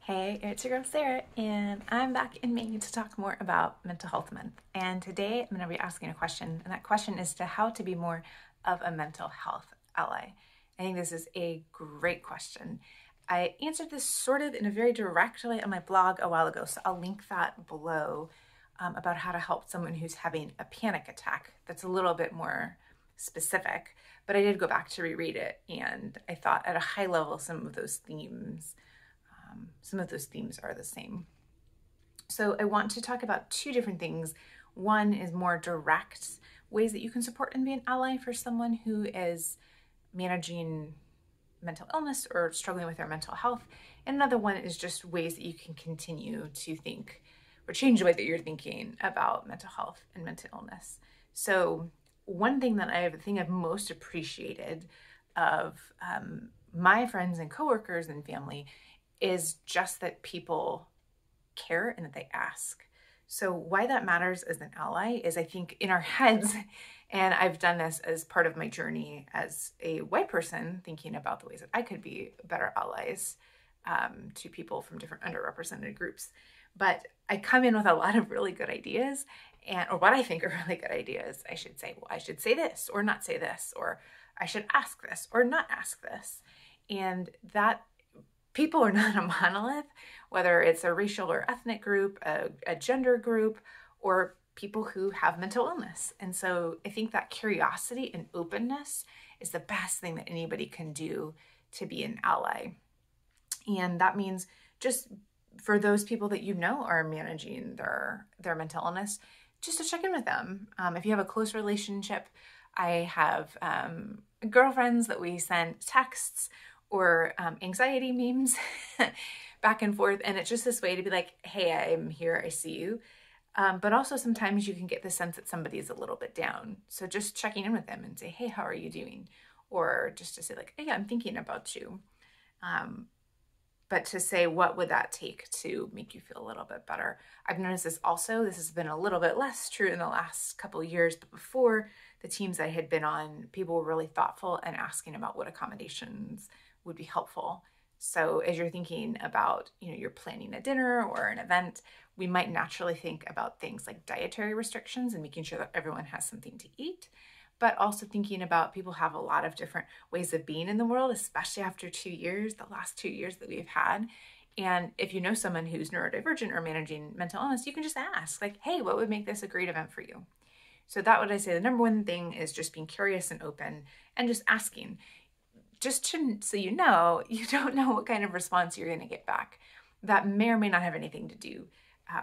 Hey, it's your girl Sarah, and I'm back in Maine to talk more about Mental Health Month. And today I'm going to be asking a question, and that question is to how to be more of a mental health ally. I think this is a great question. I answered this sort of in a very direct way on my blog a while ago, so I'll link that below about how to help someone who's having a panic attack. That's a little bit more specific, but I did go back to reread it, and I thought at a high level some of those themes are the same. So I want to talk about two different things. One is more direct ways that you can support and be an ally for someone who is managing mental illness or struggling with their mental health. And another one is just ways that you can continue to think or change the way that you're thinking about mental health and mental illness. So one thing that I've most appreciated of my friends and coworkers and family is just that people care and that they ask. So why that matters as an ally is I think in our heads, and I've done this as part of my journey as a white person, thinking about the ways that I could be better allies to people from different underrepresented groups. But I come in with a lot of really good ideas, or what I think are really good ideas. I should say, well, I should say this or not say this, or I should ask this or not ask this. And that people are not a monolith, whether it's a racial or ethnic group, a gender group, or people who have mental illness. And so I think that curiosity and openness is the best thing that anybody can do to be an ally. And that means just for those people that you know are managing their mental illness, just to check in with them. If you have a close relationship, I have girlfriends that we send texts or anxiety memes back and forth. And it's just this way to be like, hey, I'm here, I see you. But also sometimes you can get the sense that somebody is a little bit down. So just checking in with them and say, hey, how are you doing? Or just to say like, hey, I'm thinking about you. But to say, what would that take to make you feel a little bit better? I've noticed this also. This has been a little bit less true in the last couple of years, but before the teams I had been on, people were really thoughtful and asking about what accommodations would be helpful. So as you're thinking about, you're planning a dinner or an event, we might naturally think about things like dietary restrictions and making sure that everyone has something to eat, but also thinking about people have a lot of different ways of being in the world, especially after 2 years, the last 2 years that we've had. And if you know someone who's neurodivergent or managing mental illness, you can just ask like, hey, what would make this a great event for you? So that would I say the number one thing is just being curious and open and just asking. So you don't know what kind of response you're going to get back. That may or may not have anything to do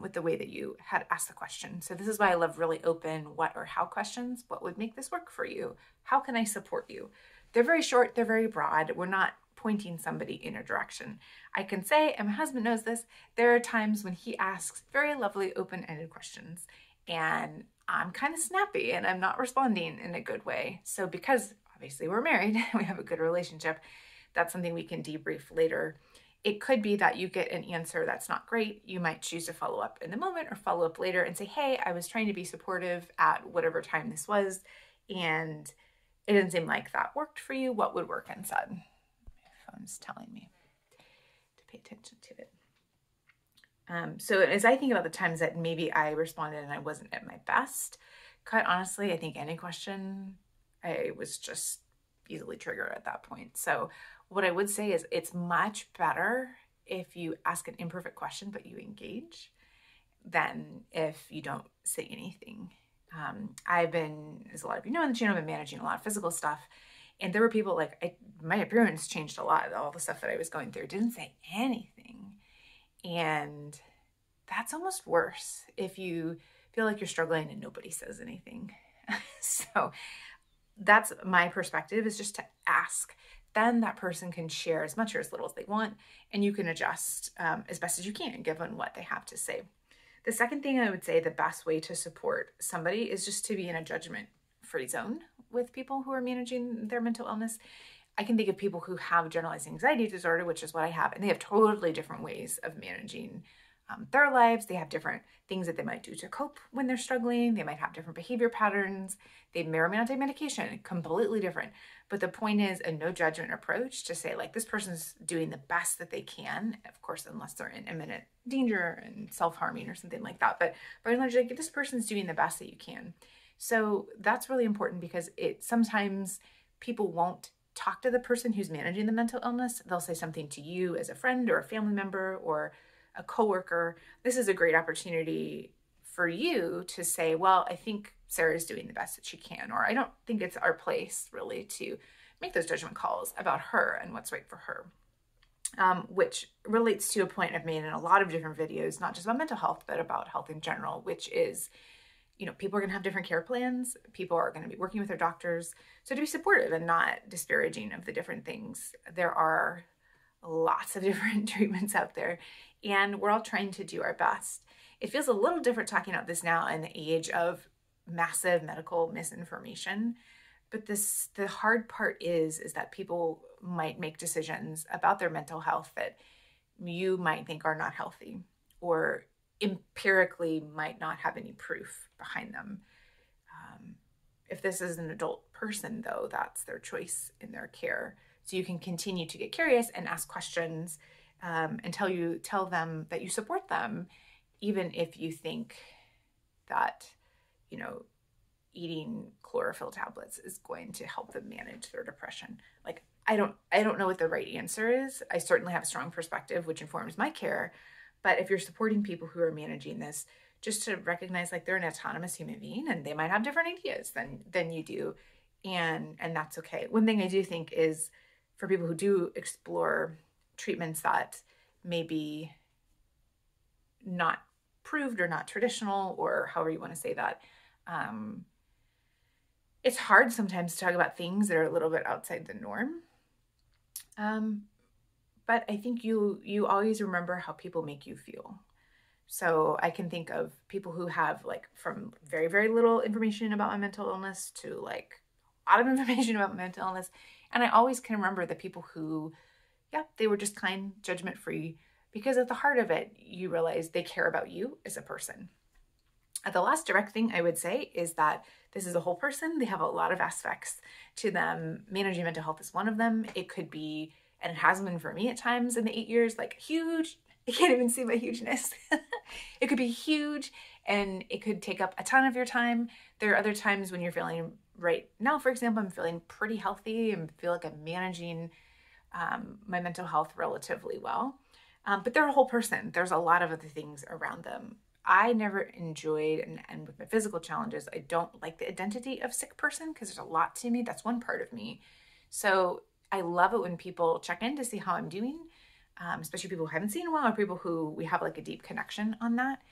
with the way that you had asked the question. So this is why I love really open what or how questions. What would make this work for you? How can I support you? They're very short, they're very broad. We're not pointing somebody in a direction. I can say, and my husband knows this, there are times when he asks very lovely open-ended questions and I'm kind of snappy and I'm not responding in a good way. So because obviously we're married, we have a good relationship, that's something we can debrief later. It could be that you get an answer that's not great. You might choose to follow up in the moment or follow up later and say, hey, I was trying to be supportive at whatever time this was, and it didn't seem like that worked for you. What would work instead? My phone's telling me to pay attention to it. So as I think about the times that maybe I responded and I wasn't at my best, quite honestly, I think any question, I was just easily triggered at that point. So what I would say is it's much better if you ask an imperfect question, but you engage, than if you don't say anything. I've been, as a lot of you know on the channel, I've been managing a lot of physical stuff. And there were people my appearance changed a lot. All the stuff that I was going through didn't say anything. And that's almost worse if you feel like you're struggling and nobody says anything. So that's my perspective, is just to ask. Then that person can share as much or as little as they want, and you can adjust as best as you can given what they have to say. The second thing I would say, the best way to support somebody is just to be in a judgment-free zone with people who are managing their mental illness. I can think of people who have generalized anxiety disorder, which is what I have, and they have totally different ways of managing their lives. They have different things that they might do to cope when they're struggling. They might have different behavior patterns. They may or may not take medication, completely different. But the point is a no judgment approach to say, like, this person's doing the best that they can, of course, unless they're in imminent danger and self-harming or something like that. But by and large, like, this person's doing the best that you can. So that's really important, because sometimes people won't talk to the person who's managing the mental illness. They'll say something to you as a friend or a family member or a coworker. This is a great opportunity for you to say, well, I think Sarah's doing the best that she can, or I don't think it's our place really to make those judgment calls about her and what's right for her. Which relates to a point I've made in a lot of different videos, not just about mental health, but about health in general, which is, people are going to have different care plans. People are going to be working with their doctors. So to be supportive and not disparaging of the different things. There are lots of different treatments out there, and we're all trying to do our best. It feels a little different talking about this now in the age of massive medical misinformation. But the hard part is that people might make decisions about their mental health that you might think are not healthy, or empirically might not have any proof behind them. If this is an adult person, though, that's their choice in their care. So you can continue to get curious and ask questions, until you tell them that you support them, even if you think that, eating chlorophyll tablets is going to help them manage their depression. Like, I don't know what the right answer is. I certainly have a strong perspective, which informs my care. But if you're supporting people who are managing this, just to recognize, like, they're an autonomous human being and they might have different ideas than you do. And that's okay. One thing I do think is, for people who do explore treatments that may be not proved or not traditional, or however you want to say that, it's hard sometimes to talk about things that are a little bit outside the norm. But I think you always remember how people make you feel. So I can think of people who have, like, from very, very little information about my mental illness to, like, a lot of information about my mental illness. And I always can remember the people who, they were just kind, judgment-free, because at the heart of it, you realize they care about you as a person. The last direct thing I would say is that this is a whole person. They have a lot of aspects to them. Managing mental health is one of them. It could be, and it has been for me at times in the 8 years, like, huge. I can't even see my hugeness. It could be huge, and it could take up a ton of your time. There are other times when you're feeling, right now, for example, I'm feeling pretty healthy and feel like I'm managing my mental health relatively well. But they're a whole person. There's a lot of other things around them. I never enjoyed, and with my physical challenges, I don't like the identity of sick person, because there's a lot to me. That's one part of me. So I love it when people check in to see how I'm doing, especially people who I haven't seen in a while, or people who we have, like, a deep connection on that.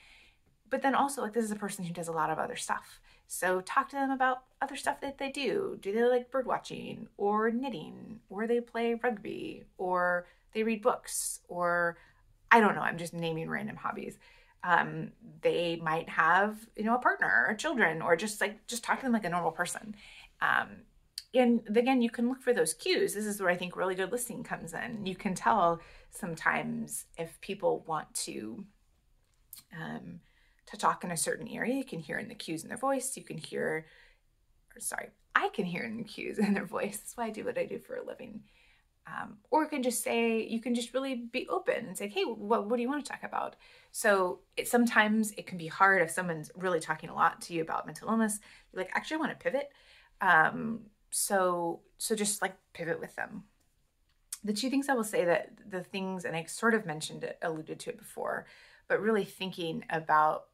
But then also, like, this is a person who does a lot of other stuff. So talk to them about other stuff that they do. Do they like bird watching or knitting, or they play rugby, or they read books, or I don't know, I'm just naming random hobbies. They might have, a partner or children, or just talk to them like a normal person. And again, you can look for those cues. This is where I think really good listening comes in. You can tell sometimes if people want to talk in a certain area. You can hear in the cues in their voice. I can hear in the cues in their voice. That's why I do what I do for a living. Or you can just really be open and say, hey, what do you want to talk about? So sometimes it can be hard if someone's really talking a lot to you about mental illness. You're like, actually, I want to pivot. So just, like, pivot with them. The two things I will say, that the things, and I sort of alluded to it before, but really thinking about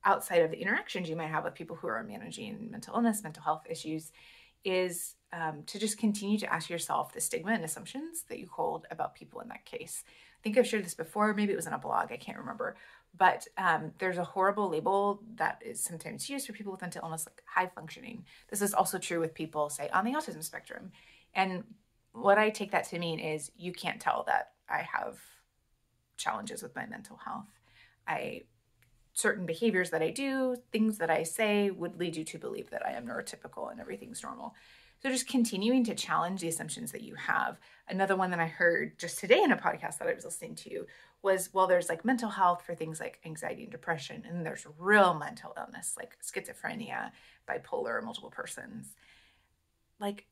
outside of the interactions you might have with people who are managing mental illness, mental health issues, is to just continue to ask yourself the stigma and assumptions that you hold about people in that case. I think I've shared this before. Maybe it was in a blog. I can't remember. But there's a horrible label that is sometimes used for people with mental illness, like high functioning. This is also true with people, say, on the autism spectrum. And what I take that to mean is, you can't tell that I have challenges with my mental health. Certain behaviors that I do, things that I say, would lead you to believe that I am neurotypical and everything's normal. So just continuing to challenge the assumptions that you have. Another one that I heard just today in a podcast that I was listening to was, well, there's like mental health for things like anxiety and depression, and there's real mental illness like schizophrenia, bipolar, multiple persons. Like,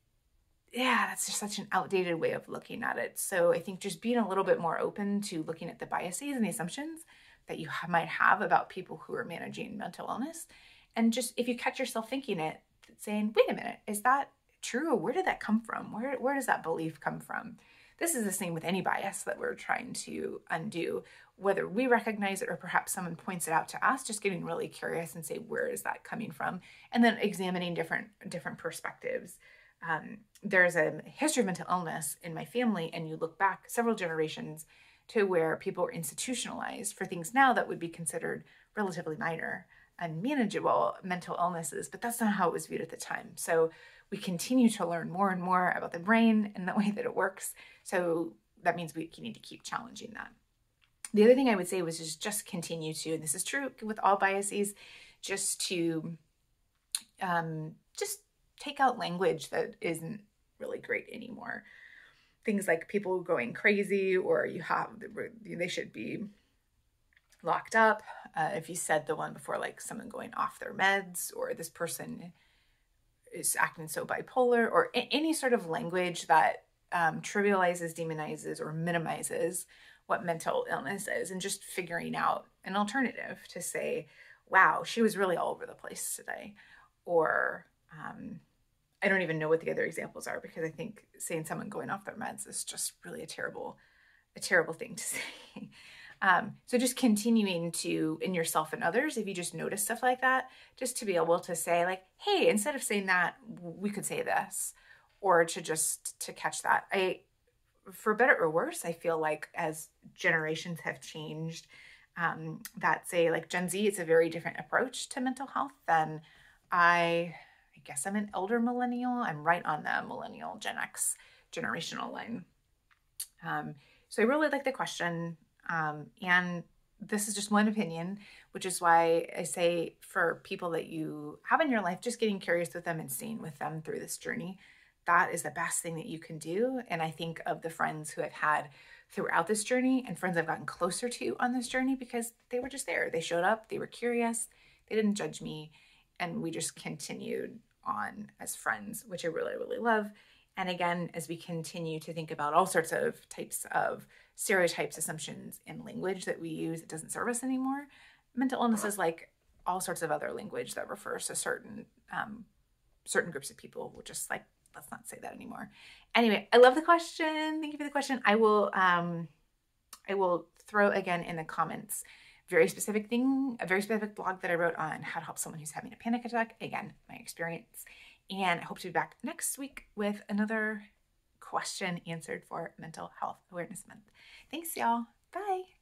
yeah, that's just such an outdated way of looking at it. So I think just being a little bit more open to looking at the biases and the assumptions that you might have about people who are managing mental illness. And just if you catch yourself thinking it, saying, wait a minute, is that true? Or where did that come from? Where does that belief come from? This is the same with any bias that we're trying to undo, whether we recognize it or perhaps someone points it out to us, just getting really curious and say, where is that coming from? And then examining different perspectives. There's a history of mental illness in my family, and you look back several generations to where people were institutionalized for things now that would be considered relatively minor and manageable mental illnesses, but that's not how it was viewed at the time. So we continue to learn more and more about the brain and the way that it works. So that means we need to keep challenging that. The other thing I would say was just continue to, and this is true with all biases, just to just take out language that isn't really great anymore. Things like people going crazy, or they should be locked up. If you said the one before, like someone going off their meds, or this person is acting so bipolar, or any sort of language that trivializes, demonizes, or minimizes what mental illness is, and just figuring out an alternative to say, wow, she was really all over the place today. Or I don't even know what the other examples are, because I think saying someone going off their meds is just really a terrible thing to say. So just continuing to, in yourself and others, if you just notice stuff like that, just to be able to say like, hey, instead of saying that, we could say this, or to catch that. For better or worse, I feel like as generations have changed, that say like Gen Z, it's a very different approach to mental health than I guess I'm an elder millennial. I'm right on the millennial Gen X generational line. So I really like the question. And this is just one opinion, which is why I say for people that you have in your life, just getting curious with them and staying with them through this journey, that is the best thing that you can do. And I think of the friends who I've had throughout this journey, and friends I've gotten closer to on this journey, because they were just there. They showed up, they were curious, they didn't judge me, and we just continued on as friends, which I really, really love. And again, as we continue to think about all sorts of types of stereotypes, assumptions, and language that we use that doesn't serve us anymore, mental illness is like all sorts of other language that refers to certain groups of people. We're just like, let's not say that anymore. Anyway, I love the question. Thank you for the question. I will throw again in the comments a very specific blog that I wrote on how to help someone who's having a panic attack. Again, my experience. And I hope to be back next week with another question answered for Mental Health Awareness Month. Thanks, y'all. Bye.